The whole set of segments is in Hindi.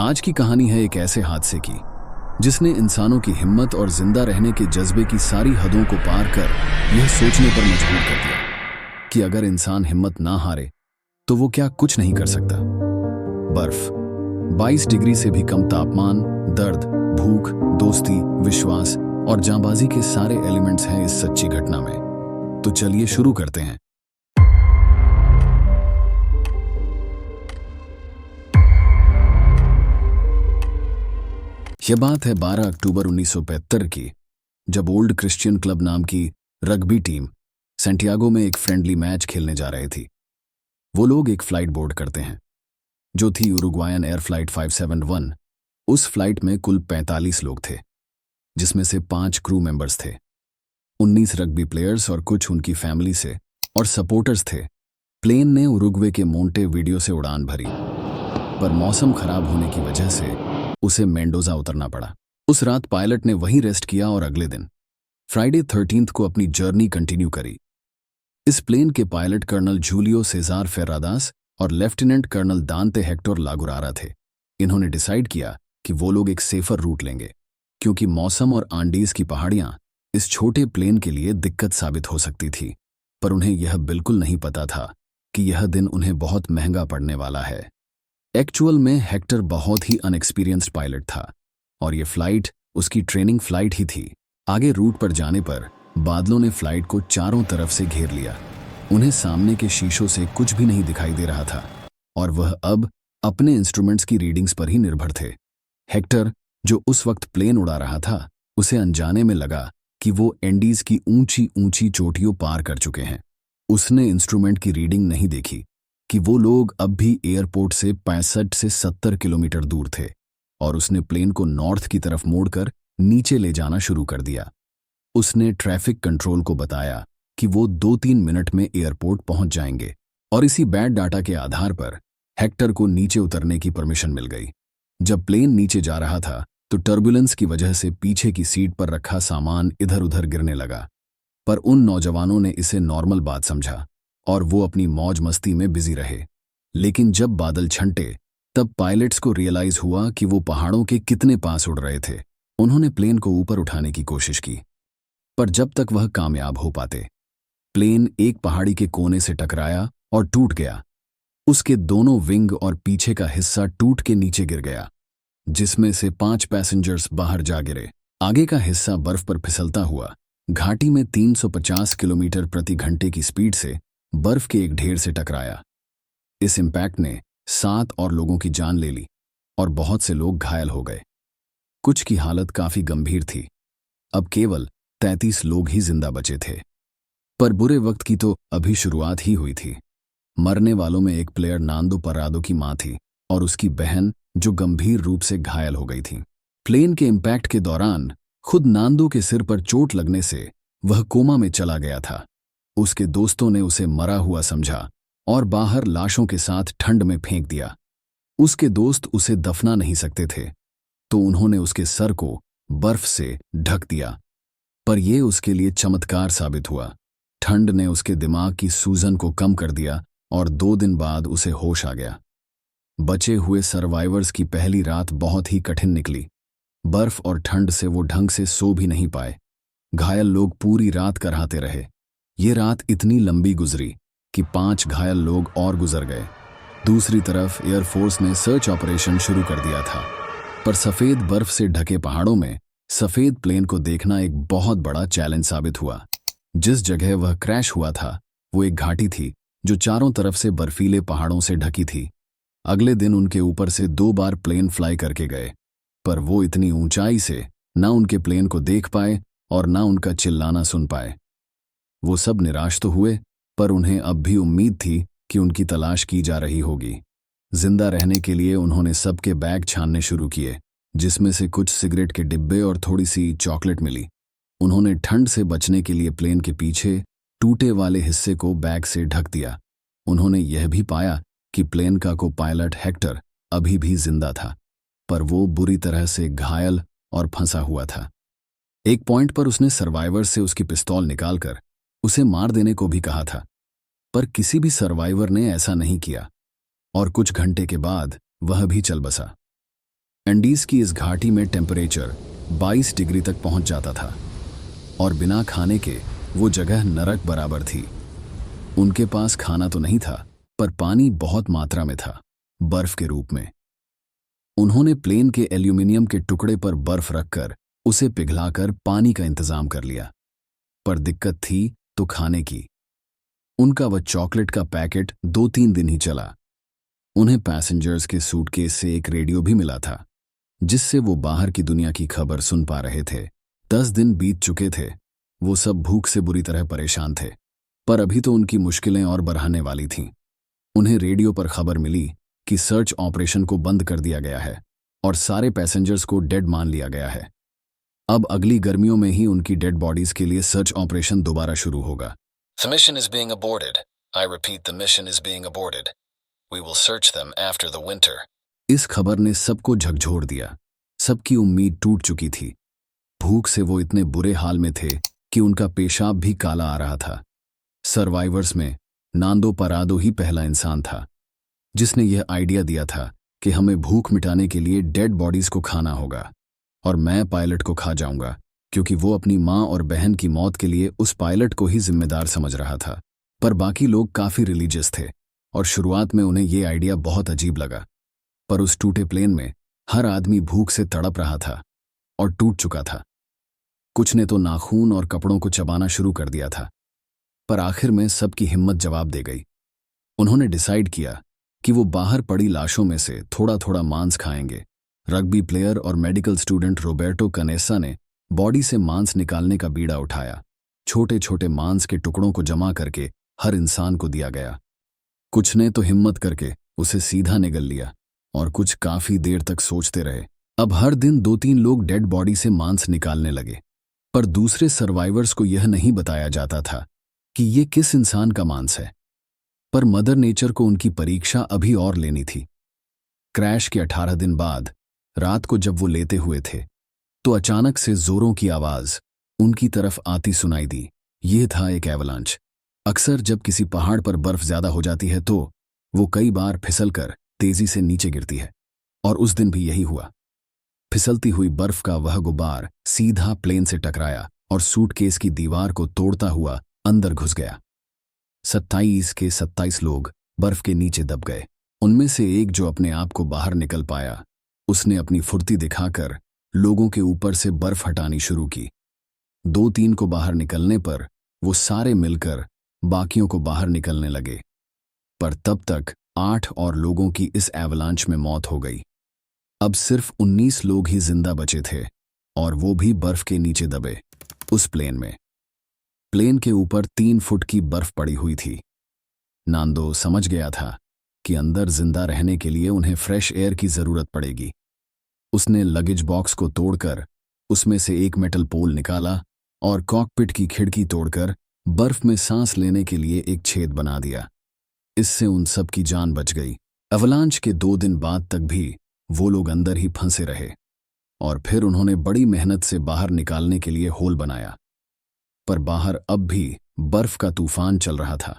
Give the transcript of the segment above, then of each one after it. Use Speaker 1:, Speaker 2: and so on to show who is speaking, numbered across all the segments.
Speaker 1: आज की कहानी है एक ऐसे हादसे की जिसने इंसानों की हिम्मत और जिंदा रहने के जज्बे की सारी हदों को पार कर यह सोचने पर मजबूर कर दिया कि अगर इंसान हिम्मत ना हारे तो वो क्या कुछ नहीं कर सकता। बर्फ, 22 डिग्री से भी कम तापमान, दर्द, भूख, दोस्ती, विश्वास और जांबाजी के सारे एलिमेंट्स हैं इस सच्ची घटना में। तो चलिए शुरू करते हैं। यह बात है 12 अक्टूबर 1975 की, जब ओल्ड क्रिश्चियन क्लब नाम की रग्बी टीम सैंटियागो में एक फ्रेंडली मैच खेलने जा रही थी। वो लोग एक फ्लाइट बोर्ड करते हैं जो थी उरुग्वायन एयर फ्लाइट 571। उस फ्लाइट में कुल 45 लोग थे, जिसमें से 5 क्रू मेंबर्स थे, 19 रग्बी प्लेयर्स और कुछ उनकी फैमिली से और सपोर्टर्स थे। प्लेन ने उरुग्वे के मोंटे वीडियो से उड़ान भरी, पर मौसम खराब होने की वजह से उसे मेंडोजा उतरना पड़ा। उस रात पायलट ने वहीं रेस्ट किया और अगले दिन फ्राइडे 13 को अपनी जर्नी कंटिन्यू करी। इस प्लेन के पायलट कर्नल जूलियो सेजार फेर्रादास और लेफ्टिनेंट कर्नल दांते हेक्टर लागुरारा थे। इन्होंने डिसाइड किया कि वो लोग एक सेफर रूट लेंगे, क्योंकि मौसम और आंडीज की पहाड़ियां इस छोटे प्लेन के लिए दिक्कत साबित हो सकती थी। पर उन्हें यह बिल्कुल नहीं पता था कि यह दिन उन्हें बहुत महंगा पड़ने वाला है। एक्चुअल में हेक्टर बहुत ही अनएक्सपीरियंस्ड पायलट था और ये फ्लाइट उसकी ट्रेनिंग फ्लाइट ही थी। आगे रूट पर जाने पर बादलों ने फ्लाइट को चारों तरफ से घेर लिया। उन्हें सामने के शीशों से कुछ भी नहीं दिखाई दे रहा था और वह अब अपने इंस्ट्रूमेंट्स की रीडिंग्स पर ही निर्भर थे। हेक्टर, जो उस वक्त प्लेन उड़ा रहा था, उसे अनजाने में लगा कि वो एंडीज की ऊंची ऊंची चोटियों पार कर चुके हैं। उसने इंस्ट्रूमेंट की रीडिंग नहीं देखी कि वो लोग अब भी एयरपोर्ट से 65 से 70 किलोमीटर दूर थे और उसने प्लेन को नॉर्थ की तरफ मोड़कर नीचे ले जाना शुरू कर दिया। उसने ट्रैफिक कंट्रोल को बताया कि वो 2-3 मिनट में एयरपोर्ट पहुंच जाएंगे और इसी बैड डाटा के आधार पर हेक्टर को नीचे उतरने की परमिशन मिल गई। जब प्लेन नीचे जा रहा था तो टर्बुलेंस की वजह से पीछे की सीट पर रखा सामान इधर उधर गिरने लगा, पर उन नौजवानों ने इसे नॉर्मल बात समझा और वो अपनी मौज मस्ती में बिजी रहे। लेकिन जब बादल छंटे तब पायलट्स को रियलाइज हुआ कि वो पहाड़ों के कितने पास उड़ रहे थे। उन्होंने प्लेन को ऊपर उठाने की कोशिश की, पर जब तक वह कामयाब हो पाते, प्लेन एक पहाड़ी के कोने से टकराया और टूट गया। उसके दोनों विंग और पीछे का हिस्सा टूट के नीचे गिर गया, जिसमें से 5 पैसेंजर्स बाहर जा गिरे। आगे का हिस्सा बर्फ पर फिसलता हुआ घाटी में 350 किलोमीटर प्रति घंटे की स्पीड से बर्फ के एक ढेर से टकराया। इस इंपैक्ट ने 7 और लोगों की जान ले ली और बहुत से लोग घायल हो गए। कुछ की हालत काफी गंभीर थी। अब केवल 33 लोग ही जिंदा बचे थे। पर बुरे वक्त की तो अभी शुरुआत ही हुई थी। मरने वालों में एक प्लेयर नांदो परादो की मां थी और उसकी बहन, जो गंभीर रूप से घायल हो गई थी। प्लेन के इंपैक्ट के दौरान खुद नांदो के सिर पर चोट लगने से वह कोमा में चला गया था। उसके दोस्तों ने उसे मरा हुआ समझा और बाहर लाशों के साथ ठंड में फेंक दिया। उसके दोस्त उसे दफना नहीं सकते थे, तो उन्होंने उसके सर को बर्फ से ढक दिया। पर यह उसके लिए चमत्कार साबित हुआ। ठंड ने उसके दिमाग की सूजन को कम कर दिया और 2 दिन बाद उसे होश आ गया। बचे हुए सर्वाइवर्स की पहली रात बहुत ही कठिन निकली। बर्फ और ठंड से वो ढंग से सो भी नहीं पाए। घायल लोग पूरी रात कराहते रहे। ये रात इतनी लंबी गुजरी कि 5 घायल लोग और गुजर गए। दूसरी तरफ एयरफोर्स ने सर्च ऑपरेशन शुरू कर दिया था, पर सफेद बर्फ से ढके पहाड़ों में सफेद प्लेन को देखना एक बहुत बड़ा चैलेंज साबित हुआ। जिस जगह वह क्रैश हुआ था वो एक घाटी थी जो चारों तरफ से बर्फीले पहाड़ों से ढकी थी। अगले दिन उनके ऊपर से 2 बार प्लेन फ्लाई करके गए, पर वो इतनी ऊंचाई से ना उनके प्लेन को देख पाए और ना उनका चिल्लाना सुन पाए। वो सब निराश तो हुए, पर उन्हें अब भी उम्मीद थी कि उनकी तलाश की जा रही होगी। जिंदा रहने के लिए उन्होंने सबके बैग छानने शुरू किए, जिसमें से कुछ सिगरेट के डिब्बे और थोड़ी सी चॉकलेट मिली। उन्होंने ठंड से बचने के लिए प्लेन के पीछे टूटे वाले हिस्से को बैग से ढक दिया। उन्होंने यह भी पाया कि प्लेन का को पायलट हेक्टर अभी भी जिंदा था, पर वो बुरी तरह से घायल और फंसा हुआ था। एक पॉइंट पर उसने सर्वाइवर से उसकी पिस्तौल निकालकर उसे मार देने को भी कहा था, पर किसी भी सर्वाइवर ने ऐसा नहीं किया और कुछ घंटे के बाद वह भी चल बसा। एंडीज की इस घाटी में टेम्परेचर 22 डिग्री तक पहुंच जाता था और बिना खाने के वो जगह नरक बराबर थी। उनके पास खाना तो नहीं था, पर पानी बहुत मात्रा में था, बर्फ के रूप में। उन्होंने प्लेन के एल्यूमिनियम के टुकड़े पर बर्फ रखकर उसे पिघलाकर पानी का इंतजाम कर लिया। पर दिक्कत थी तो खाने की। उनका वह चॉकलेट का पैकेट 2-3 दिन ही चला। उन्हें पैसेंजर्स के सूटकेस से एक रेडियो भी मिला था, जिससे वो बाहर की दुनिया की खबर सुन पा रहे थे। 10 दिन बीत चुके थे। वो सब भूख से बुरी तरह परेशान थे, पर अभी तो उनकी मुश्किलें और बढ़ने वाली थीं। उन्हें रेडियो पर खबर मिली कि सर्च ऑपरेशन को बंद कर दिया गया है और सारे पैसेंजर्स को डेड मान लिया गया है। अब अगली गर्मियों में ही उनकी डेड बॉडीज के लिए सर्च ऑपरेशन दोबारा शुरू होगा।
Speaker 2: The mission is being aborted. I repeat, the mission is being aborted. We will search them after the winter.
Speaker 1: इस खबर ने सबको झकझोर दिया। सबकी उम्मीद टूट चुकी थी। भूख से वो इतने बुरे हाल में थे कि उनका पेशाब भी काला आ रहा था। सर्वाइवर्स में नांदो परादो ही पहला इंसान था जिसने यह आइडिया दिया था कि हमें भूख मिटाने के लिए डेड बॉडीज को खाना होगा और मैं पायलट को खा जाऊंगा, क्योंकि वो अपनी माँ और बहन की मौत के लिए उस पायलट को ही जिम्मेदार समझ रहा था। पर बाकी लोग काफी रिलीजियस थे और शुरुआत में उन्हें ये आइडिया बहुत अजीब लगा। पर उस टूटे प्लेन में हर आदमी भूख से तड़प रहा था और टूट चुका था। कुछ ने तो नाखून और कपड़ों को चबाना शुरू कर दिया था। पर आखिर में सबकी हिम्मत जवाब दे गई। उन्होंने डिसाइड किया कि वो बाहर पड़ी लाशों में से थोड़ा थोड़ा मांस खाएंगे। रग्बी प्लेयर और मेडिकल स्टूडेंट रोबर्टो कनेसा ने बॉडी से मांस निकालने का बीड़ा उठाया। छोटे छोटे मांस के टुकड़ों को जमा करके हर इंसान को दिया गया। कुछ ने तो हिम्मत करके उसे सीधा निगल लिया और कुछ काफी देर तक सोचते रहे। अब हर दिन 2-3 लोग डेड बॉडी से मांस निकालने लगे, पर दूसरे सर्वाइवर्स को यह नहीं बताया जाता था कि ये किस इंसान का मांस है। पर मदर नेचर को उनकी परीक्षा अभी और लेनी थी। क्रैश के 18 दिन बाद रात को जब वो लेते हुए थे तो अचानक से जोरों की आवाज उनकी तरफ आती सुनाई दी। यह था एक एवलांच। अक्सर जब किसी पहाड़ पर बर्फ ज्यादा हो जाती है तो वो कई बार फिसलकर तेजी से नीचे गिरती है, और उस दिन भी यही हुआ। फिसलती हुई बर्फ का वह गुब्बार सीधा प्लेन से टकराया और सूटकेस की दीवार को तोड़ता हुआ अंदर घुस गया। 27 के 27 लोग बर्फ के नीचे दब गए। उनमें से एक जो अपने आप को बाहर निकल पाया, उसने अपनी फुर्ती दिखाकर लोगों के ऊपर से बर्फ हटानी शुरू की। 2-3 को बाहर निकलने पर वो सारे मिलकर बाकियों को बाहर निकलने लगे। पर तब तक 8 और लोगों की इस एवलांच में मौत हो गई। अब सिर्फ 19 लोग ही जिंदा बचे थे, और वो भी बर्फ के नीचे दबे। उस प्लेन में प्लेन के ऊपर 3 फुट की बर्फ पड़ी हुई थी। नांदो समझ गया था कि अंदर जिंदा रहने के लिए उन्हें फ्रेश एयर की जरूरत पड़ेगी। उसने लगेज बॉक्स को तोड़कर उसमें से एक मेटल पोल निकाला और कॉकपिट की खिड़की तोड़कर बर्फ में सांस लेने के लिए एक छेद बना दिया। इससे उन सब की जान बच गई। अवलांच के 2 दिन बाद तक भी वो लोग अंदर ही फंसे रहे, और फिर उन्होंने बड़ी मेहनत से बाहर निकालने के लिए होल बनाया। पर बाहर अब भी बर्फ का तूफान चल रहा था,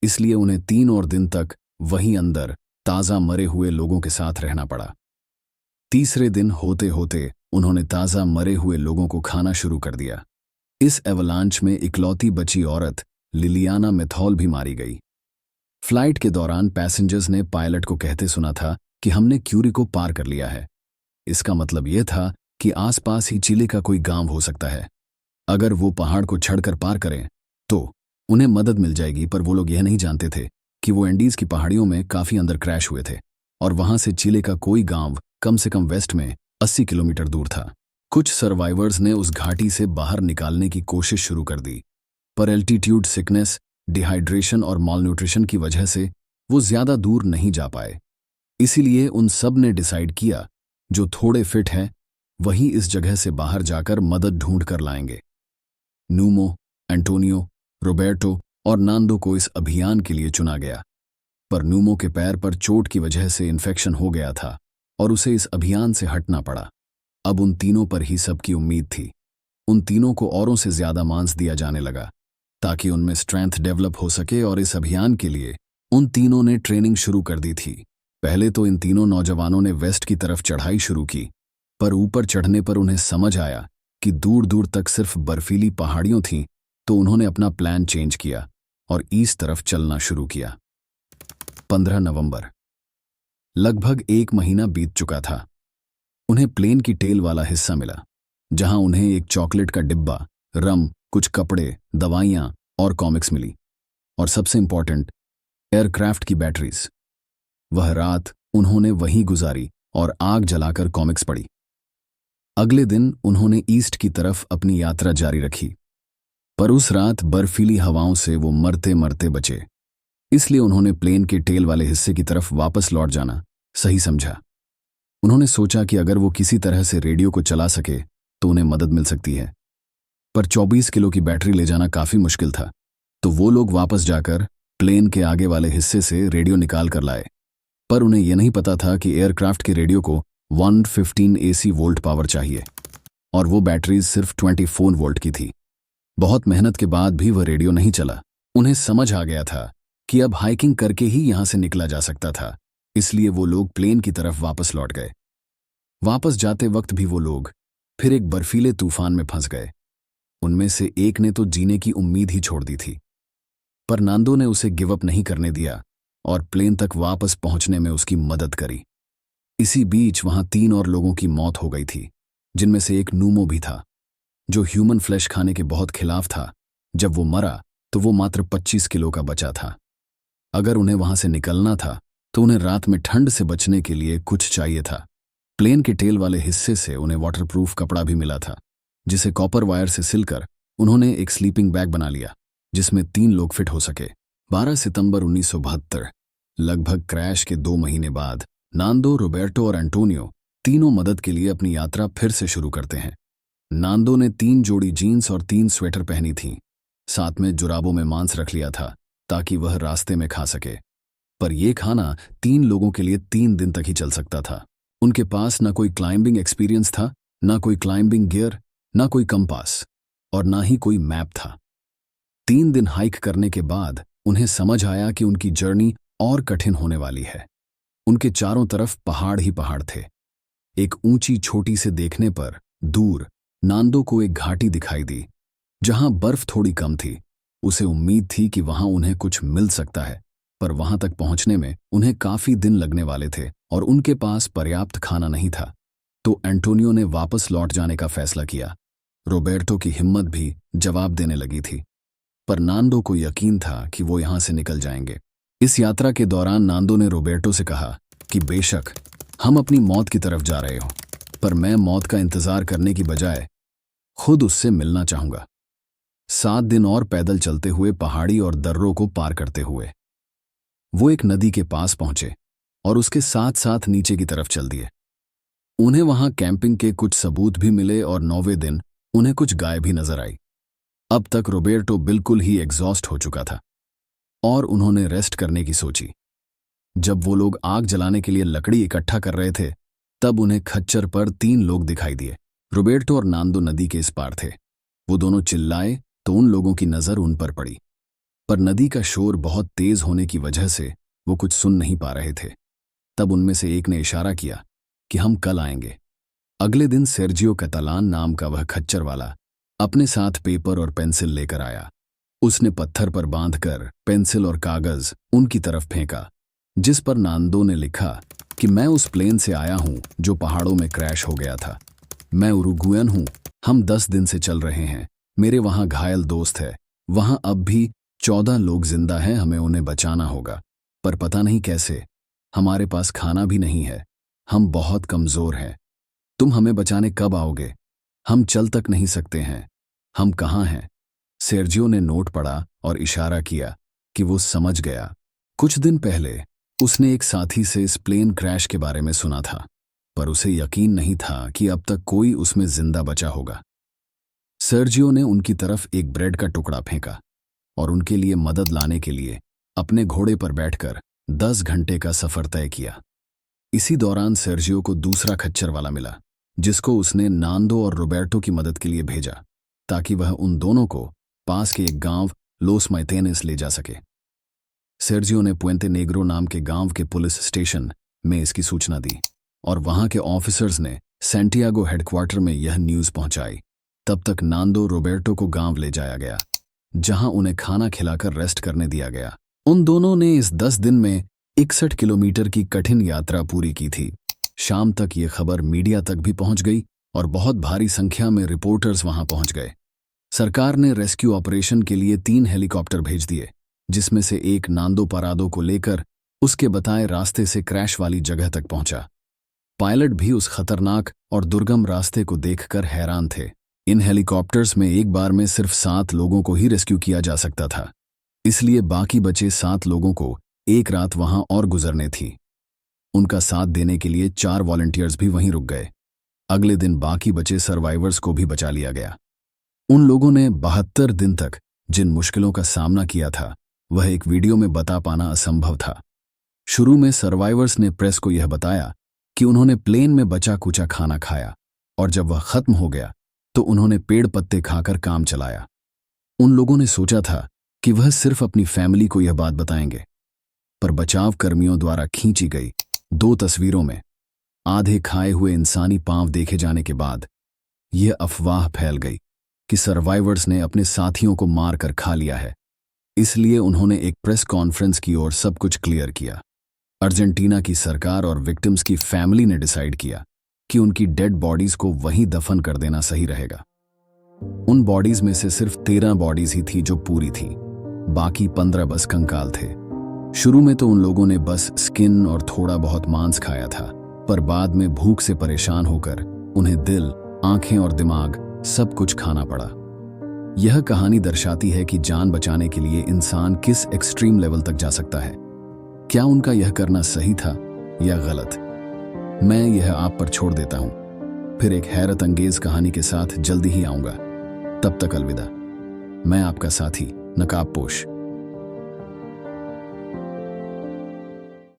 Speaker 1: इसलिए उन्हें 3 और दिन तक वहीं अंदर ताज़ा मरे हुए लोगों के साथ रहना पड़ा। तीसरे दिन होते होते उन्होंने ताज़ा मरे हुए लोगों को खाना शुरू कर दिया। इस एवलांच में इकलौती बची औरत लिलियाना मेथॉल भी मारी गई। फ्लाइट के दौरान पैसेंजर्स ने पायलट को कहते सुना था कि हमने क्यूरी को पार कर लिया है। इसका मतलब यह था कि आसपास ही चिली का कोई गांव हो सकता है। अगर वो पहाड़ को चढ़कर पार करें तो उन्हें मदद मिल जाएगी। पर वो लोग यह नहीं जानते थे कि वो एंडीज की पहाड़ियों में काफी अंदर क्रैश हुए थे, और वहां से चिली का कोई गांव कम से कम वेस्ट में 80 किलोमीटर दूर था। कुछ सर्वाइवर्स ने उस घाटी से बाहर निकालने की कोशिश शुरू कर दी, पर एल्टीट्यूड सिकनेस, डिहाइड्रेशन और मालन्यूट्रिशन की वजह से वो ज्यादा दूर नहीं जा पाए। इसीलिए उन सब ने डिसाइड किया जो थोड़े फिट हैं वही इस जगह से बाहर जाकर मदद ढूंढ कर लाएंगे। नूमो, एंटोनियो, रोबर्टो और नांदो को इस अभियान के लिए चुना गया। पर नूमो के पैर पर चोट की वजह से इन्फेक्शन हो गया था और उसे इस अभियान से हटना पड़ा। अब उन तीनों पर ही सबकी उम्मीद थी। उन तीनों को औरों से ज्यादा मांस दिया जाने लगा ताकि उनमें स्ट्रेंथ डेवलप हो सके, और इस अभियान के लिए उन तीनों ने ट्रेनिंग शुरू कर दी थी। पहले तो इन तीनों नौजवानों ने वेस्ट की तरफ चढ़ाई शुरू की, पर ऊपर चढ़ने पर उन्हें समझ आया कि दूर दूर तक सिर्फ बर्फीली पहाड़ियों थीं, तो उन्होंने अपना प्लान चेंज किया और ईस्ट तरफ चलना शुरू किया। 15 नवंबर। लगभग 1 महीना बीत चुका था। उन्हें प्लेन की टेल वाला हिस्सा मिला, जहां उन्हें एक चॉकलेट का डिब्बा, रम, कुछ कपड़े, दवाइयां और कॉमिक्स मिली, और सबसे इंपॉर्टेंट, एयरक्राफ्ट की बैटरीज। वह रात उन्होंने वहीं गुजारी और आग जलाकर कॉमिक्स पढ़ी। अगले दिन उन्होंने ईस्ट की तरफ अपनी यात्रा जारी रखी, पर उस रात बर्फीली हवाओं से वो मरते मरते बचे। इसलिए उन्होंने प्लेन के टेल वाले हिस्से की तरफ वापस लौट जाना सही समझा। उन्होंने सोचा कि अगर वो किसी तरह से रेडियो को चला सके तो उन्हें मदद मिल सकती है, पर 24 किलो की बैटरी ले जाना काफी मुश्किल था। तो वो लोग वापस जाकर प्लेन के आगे वाले हिस्से से रेडियो निकाल कर लाए, पर उन्हें यह नहीं पता था कि एयरक्राफ्ट के रेडियो को 115 AC वोल्ट पावर चाहिए, और वो बैटरीज सिर्फ 24 वोल्ट की थी। बहुत मेहनत के बाद भी वह रेडियो नहीं चला। उन्हें समझ आ गया था कि अब हाइकिंग करके ही यहां से निकला जा सकता था, इसलिए वो लोग प्लेन की तरफ वापस लौट गए। वापस जाते वक्त भी वो लोग फिर एक बर्फीले तूफान में फंस गए। उनमें से एक ने तो जीने की उम्मीद ही छोड़ दी थी, पर नांदो ने उसे गिव अप नहीं करने दिया और प्लेन तक वापस पहुंचने में उसकी मदद करी। इसी बीच वहां 3 और लोगों की मौत हो गई थी, जिनमें से एक नूमो भी था, जो ह्यूमन फ्लैश खाने के बहुत खिलाफ था। जब वो मरा तो वो मात्र 25 किलो का बचा था। अगर उन्हें वहां से निकलना था तो उन्हें रात में ठंड से बचने के लिए कुछ चाहिए था। प्लेन के टेल वाले हिस्से से उन्हें वाटरप्रूफ कपड़ा भी मिला था, जिसे कॉपर वायर से सिलकर उन्होंने एक स्लीपिंग बैग बना लिया, जिसमें 3 लोग फिट हो सके। 12 सितंबर 1972, लगभग क्रैश के 2 महीने बाद, नांदो, रोबर्टो और एंटोनियो तीनों मदद के लिए अपनी यात्रा फिर से शुरू करते हैं। नांदो ने 3 जोड़ी जीन्स और 3 स्वेटर पहनी थीं, साथ में जुराबों में मांस रख लिया था ताकि वह रास्ते में खा सके। पर यह खाना 3 लोगों के लिए 3 दिन तक ही चल सकता था। उनके पास न कोई क्लाइंबिंग एक्सपीरियंस था, न कोई क्लाइंबिंग गियर, न कोई कंपास, और न ही कोई मैप था। 3 दिन हाइक करने के बाद उन्हें समझ आया कि उनकी जर्नी और कठिन होने वाली है। उनके चारों तरफ पहाड़ ही पहाड़ थे। एक ऊंची चोटी से देखने पर दूर नांदो को एक घाटी दिखाई दी, जहां बर्फ थोड़ी कम थी। उसे उम्मीद थी कि वहां उन्हें कुछ मिल सकता है, पर वहां तक पहुंचने में उन्हें काफी दिन लगने वाले थे और उनके पास पर्याप्त खाना नहीं था। तो एंटोनियो ने वापस लौट जाने का फैसला किया। रोबर्टो की हिम्मत भी जवाब देने लगी थी, पर नांदो को यकीन था कि वो यहां से निकल जाएंगे। इस यात्रा के दौरान नांदो ने रोबर्टो से कहा कि बेशक हम अपनी मौत की तरफ जा रहे हो, पर मैं मौत का इंतजार करने की बजाय खुद उससे मिलना चाहूंगा। 7 दिन और पैदल चलते हुए, पहाड़ी और दर्रों को पार करते हुए, वो एक नदी के पास पहुंचे और उसके साथ साथ नीचे की तरफ चल दिए। उन्हें वहां कैंपिंग के कुछ सबूत भी मिले और 9वें दिन उन्हें कुछ गाय भी नजर आई। अब तक रोबर्टो बिल्कुल ही एग्जॉस्ट हो चुका था और उन्होंने रेस्ट करने की सोची। जब वो लोग आग जलाने के लिए लकड़ी इकट्ठा कर रहे थे, तब उन्हें खच्चर पर 3 लोग दिखाई दिए। रोबर्टो और नांदो नदी के इस पार थे। वो दोनों चिल्लाए तो उन लोगों की नजर उन पर पड़ी, पर नदी का शोर बहुत तेज होने की वजह से वो कुछ सुन नहीं पा रहे थे। तब उनमें से एक ने इशारा किया कि हम कल आएंगे। अगले दिन सेर्जियो कैतालान नाम का वह खच्चर वाला अपने साथ पेपर और पेंसिल लेकर आया। उसने पत्थर पर बांधकर पेंसिल और कागज उनकी तरफ फेंका, जिस पर नांदो ने लिखा कि मैं उस प्लेन से आया हूं जो पहाड़ों में क्रैश हो गया था। मैं उरुग्वेन हूं। हम 10 दिन से चल रहे हैं। मेरे वहां घायल दोस्त है। वहां अब भी 14 लोग जिंदा हैं। हमें उन्हें बचाना होगा, पर पता नहीं कैसे। हमारे पास खाना भी नहीं है। हम बहुत कमजोर हैं। तुम हमें बचाने कब आओगे? हम चल तक नहीं सकते हैं। हम कहाँ हैं? सेर्जियो ने नोट पढ़ा और इशारा किया कि वो समझ गया। कुछ दिन पहले उसने एक साथी से इस प्लेन क्रैश के बारे में सुना था, पर उसे यकीन नहीं था कि अब तक कोई उसमें जिंदा बचा होगा। सेर्जियो ने उनकी तरफ एक ब्रेड का टुकड़ा फेंका और उनके लिए मदद लाने के लिए अपने घोड़े पर बैठकर 10 घंटे का सफर तय किया। इसी दौरान सेर्जियो को दूसरा खच्चर वाला मिला, जिसको उसने नांदो और रोबर्टो की मदद के लिए भेजा ताकि वह उन दोनों को पास के एक गांव लोस माइतेनेस ले जा सके। सेर्जियो ने पुएंते नेग्रो नाम के गांव के पुलिस स्टेशन में इसकी सूचना दी और वहां के ऑफिसर्स ने सैंटियागो हेडक्वार्टर में यह न्यूज़ पहुंचाई। तब तक नांदो रोबर्टो को गांव ले जाया गया, जहां उन्हें खाना खिलाकर रेस्ट करने दिया गया। उन दोनों ने इस 10 दिन में 61 किलोमीटर की कठिन यात्रा पूरी की थी। शाम तक ये खबर मीडिया तक भी पहुंच गई और बहुत भारी संख्या में रिपोर्टर्स वहां पहुंच गए। सरकार ने रेस्क्यू ऑपरेशन के लिए 3 हेलीकॉप्टर भेज दिए, जिसमें से एक नांदो परादो को लेकर उसके बताए रास्ते से क्रैश वाली जगह तक पहुंचा। पायलट भी उस खतरनाक और दुर्गम रास्ते को देखकर हैरान थे। इन हेलीकॉप्टर्स में एक बार में सिर्फ 7 लोगों को ही रेस्क्यू किया जा सकता था, इसलिए बाकी बचे 7 लोगों को एक रात वहां और गुजरने थी। उनका साथ देने के लिए 4 वॉलंटियर्स भी वहीं रुक गए। अगले दिन बाकी बचे सर्वाइवर्स को भी बचा लिया गया। उन लोगों ने 72 दिन तक जिन मुश्किलों का सामना किया था, वह एक वीडियो में बता पाना असंभव था। शुरू में सर्वाइवर्स ने प्रेस को यह बताया कि उन्होंने प्लेन में बचा कुचा खाना खाया और जब वह खत्म हो गया तो उन्होंने पेड़ पत्ते खाकर काम चलाया। उन लोगों ने सोचा था कि वह सिर्फ अपनी फैमिली को यह बात बताएंगे, पर बचाव कर्मियों द्वारा खींची गई 2 तस्वीरों में आधे खाए हुए इंसानी पांव देखे जाने के बाद यह अफवाह फैल गई कि सर्वाइवर्स ने अपने साथियों को मारकर खा लिया है। इसलिए उन्होंने एक प्रेस कॉन्फ्रेंस की और सब कुछ क्लियर किया। अर्जेंटीना की सरकार और विक्टिम्स की फैमिली ने डिसाइड किया कि उनकी डेड बॉडीज को वहीं दफन कर देना सही रहेगा। उन बॉडीज में से सिर्फ 13 बॉडीज ही थी जो पूरी थी, बाकी 15 बस कंकाल थे। शुरू में तो उन लोगों ने बस स्किन और थोड़ा बहुत मांस खाया था, पर बाद में भूख से परेशान होकर उन्हें दिल, आंखें और दिमाग सब कुछ खाना पड़ा। यह कहानी दर्शाती है कि जान बचाने के लिए इंसान किस एक्सट्रीम लेवल तक जा सकता है। क्या उनका यह करना सही था या गलत, मैं यह आप पर छोड़ देता हूं। फिर एक हैरत अंगेज कहानी के साथ जल्दी ही आऊंगा। तब तक अलविदा। मैं आपका साथी नकाबपोश।